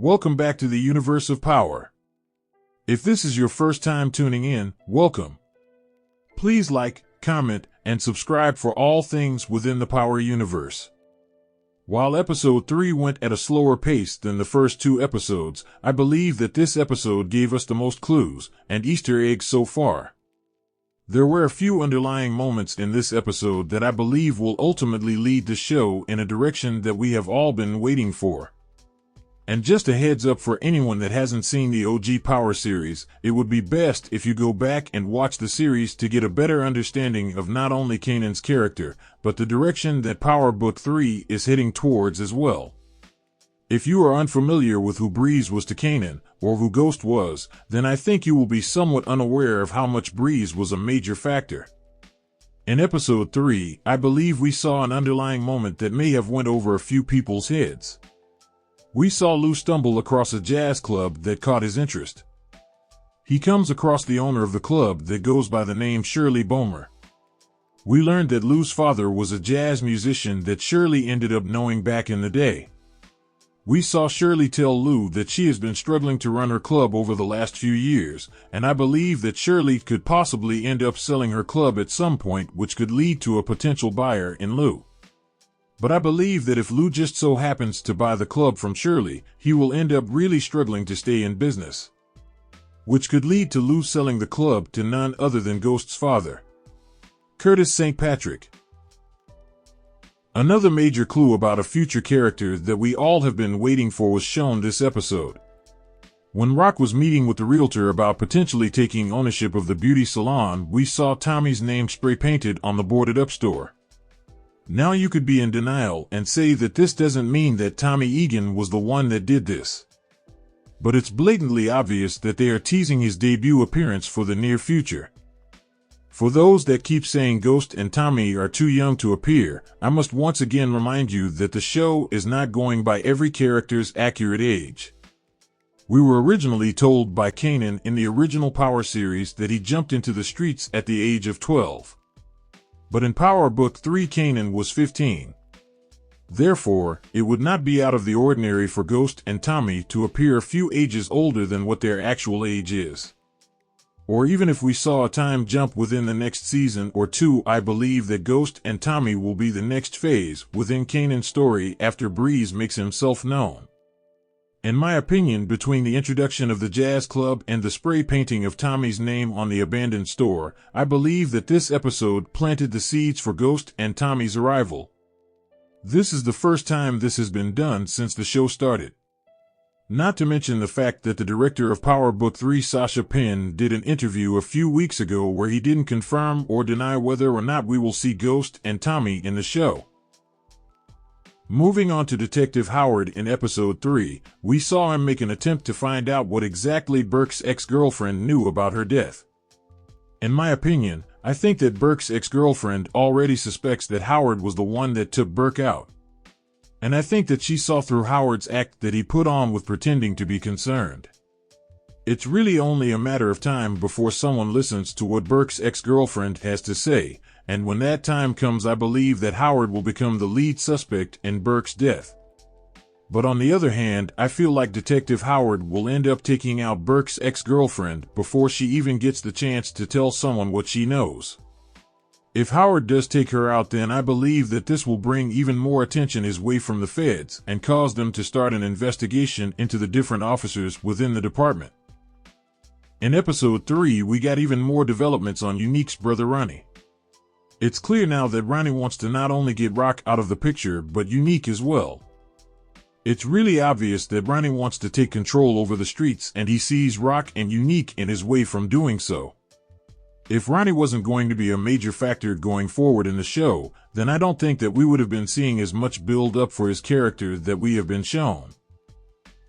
Welcome back to the universe of power. If this is your first time tuning in, welcome. Please like, comment, and subscribe for all things within the Power universe. While episode 3 went at a slower pace than the first 2 episodes, I believe that this episode gave us the most clues and Easter eggs so far. There were a few underlying moments in this episode that I believe will ultimately lead the show in a direction that we have all been waiting for. And just a heads up for anyone that hasn't seen the OG Power series, it would be best if you go back and watch the series to get a better understanding of not only Kanan's character, but the direction that Power Book 3 is heading towards as well. If you are unfamiliar with who Breeze was to Kanan, or who Ghost was, then I think you will be somewhat unaware of how much Breeze was a major factor. In episode 3, I believe we saw an underlying moment that may have went over a few people's heads. We saw Lou stumble across a jazz club that caught his interest. He comes across the owner of the club that goes by the name Shirley Bowmer. We learned that Lou's father was a jazz musician that Shirley ended up knowing back in the day. We saw Shirley tell Lou that she has been struggling to run her club over the last few years, and I believe that Shirley could possibly end up selling her club at some point, which could lead to a potential buyer in Lou. But I believe that if Lou just so happens to buy the club from Shirley, he will end up really struggling to stay in business. Which could lead to Lou selling the club to none other than Ghost's father, Curtis St. Patrick. Another major clue about a future character that we all have been waiting for was shown this episode. When Rock was meeting with the realtor about potentially taking ownership of the beauty salon, we saw Tommy's name spray painted on the boarded up store. Now you could be in denial and say that this doesn't mean that Tommy Egan was the one that did this. But it's blatantly obvious that they are teasing his debut appearance for the near future. For those that keep saying Ghost and Tommy are too young to appear, I must once again remind you that the show is not going by every character's accurate age. We were originally told by Kanan in the original Power series that he jumped into the streets at the age of 12. But in Power Book 3 Kanan was 15. Therefore, it would not be out of the ordinary for Ghost and Tommy to appear a few ages older than what their actual age is. Or even if we saw a time jump within the next season or 2, I believe that Ghost and Tommy will be the next phase within Kanan's story after Breeze makes himself known. In my opinion, between the introduction of the jazz club and the spray painting of Tommy's name on the abandoned store, I believe that this episode planted the seeds for Ghost and Tommy's arrival. This is the first time this has been done since the show started. Not to mention the fact that the director of Power Book 3, Sasha Penn, did an interview a few weeks ago where he didn't confirm or deny whether or not we will see Ghost and Tommy in the show. Moving on to Detective Howard in episode 3, we saw him make an attempt to find out what exactly Burke's ex-girlfriend knew about her death. In my opinion, I think that Burke's ex-girlfriend already suspects that Howard was the one that took Burke out. And I think that she saw through Howard's act that he put on with pretending to be concerned. It's really only a matter of time before someone listens to what Burke's ex-girlfriend has to say, and when that time comes, I believe that Howard will become the lead suspect in Burke's death. But on the other hand, I feel like Detective Howard will end up taking out Burke's ex-girlfriend before she even gets the chance to tell someone what she knows. If Howard does take her out, then I believe that this will bring even more attention his way from the feds and cause them to start an investigation into the different officers within the department. In episode 3, we got even more developments on Unique's brother Ronnie. It's clear now that Ronnie wants to not only get Rock out of the picture, but Unique as well. It's really obvious that Ronnie wants to take control over the streets, and he sees Rock and Unique in his way from doing so. If Ronnie wasn't going to be a major factor going forward in the show, then I don't think that we would have been seeing as much build-up for his character that we have been shown.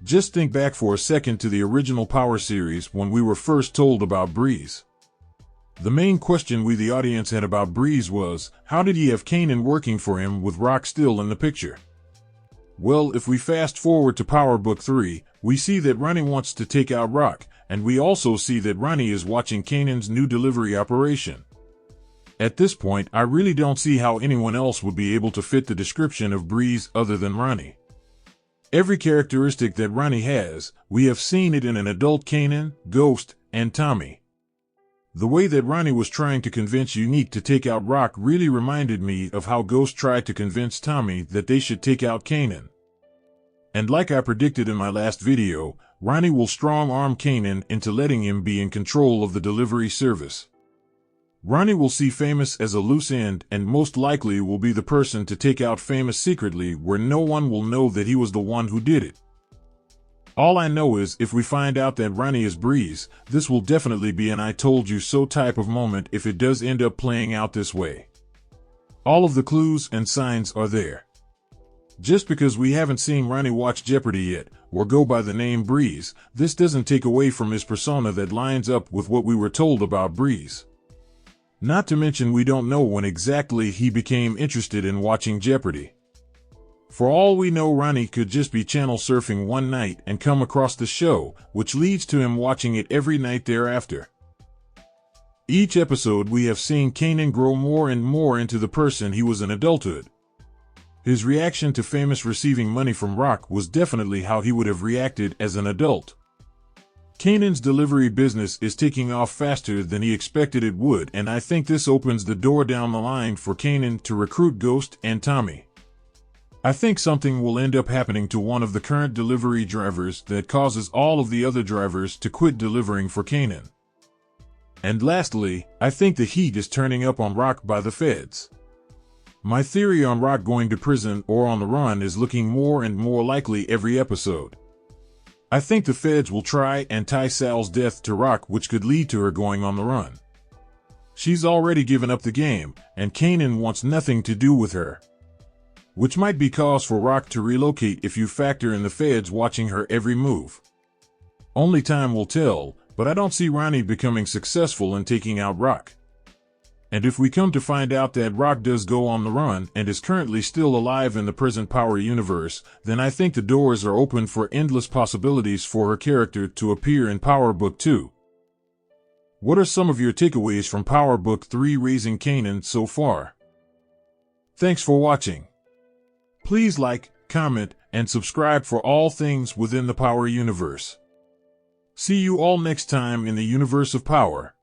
Just think back for a second to the original Power series when we were first told about Breeze. The main question we the audience had about Breeze was, how did he have Kanan working for him with Rock still in the picture? Well, if we fast forward to Power Book 3, we see that Ronnie wants to take out Rock, and we also see that Ronnie is watching Kanan's new delivery operation. At this point, I really don't see how anyone else would be able to fit the description of Breeze other than Ronnie. Every characteristic that Ronnie has, we have seen it in an adult Kanan, Ghost, and Tommy. The way that Ronnie was trying to convince Unique to take out Rock really reminded me of how Ghost tried to convince Tommy that they should take out Kanan. And like I predicted in my last video, Ronnie will strong-arm Kanan into letting him be in control of the delivery service. Ronnie will see Famous as a loose end and most likely will be the person to take out Famous secretly where no one will know that he was the one who did it. All I know is if we find out that Ronnie is Breeze, this will definitely be an I told you so type of moment if it does end up playing out this way. All of the clues and signs are there. Just because we haven't seen Ronnie watch Jeopardy yet, or go by the name Breeze, this doesn't take away from his persona that lines up with what we were told about Breeze. Not to mention we don't know when exactly he became interested in watching Jeopardy. For all we know, Ronnie could just be channel surfing one night and come across the show, which leads to him watching it every night thereafter. Each episode we have seen Kanan grow more and more into the person he was in adulthood. His reaction to Famous receiving money from Rock was definitely how he would have reacted as an adult. Kanan's delivery business is taking off faster than he expected it would, and I think this opens the door down the line for Kanan to recruit Ghost and Tommy. I think something will end up happening to one of the current delivery drivers that causes all of the other drivers to quit delivering for Kanan. And lastly, I think the heat is turning up on Rock by the feds. My theory on Rock going to prison or on the run is looking more and more likely every episode. I think the feds will try and tie Sal's death to Rock, which could lead to her going on the run. She's already given up the game, and Kanan wants nothing to do with her. Which might be cause for Rock to relocate if you factor in the feds watching her every move. Only time will tell, but I don't see Ronnie becoming successful in taking out Rock. And if we come to find out that Rock does go on the run and is currently still alive in the present Power universe, then I think the doors are open for endless possibilities for her character to appear in Power Book 2. What are some of your takeaways from Power Book 3 Raising Kanan so far? Thanks for watching. Please like, comment, and subscribe for all things within the Power universe. See you all next time in the universe of Power.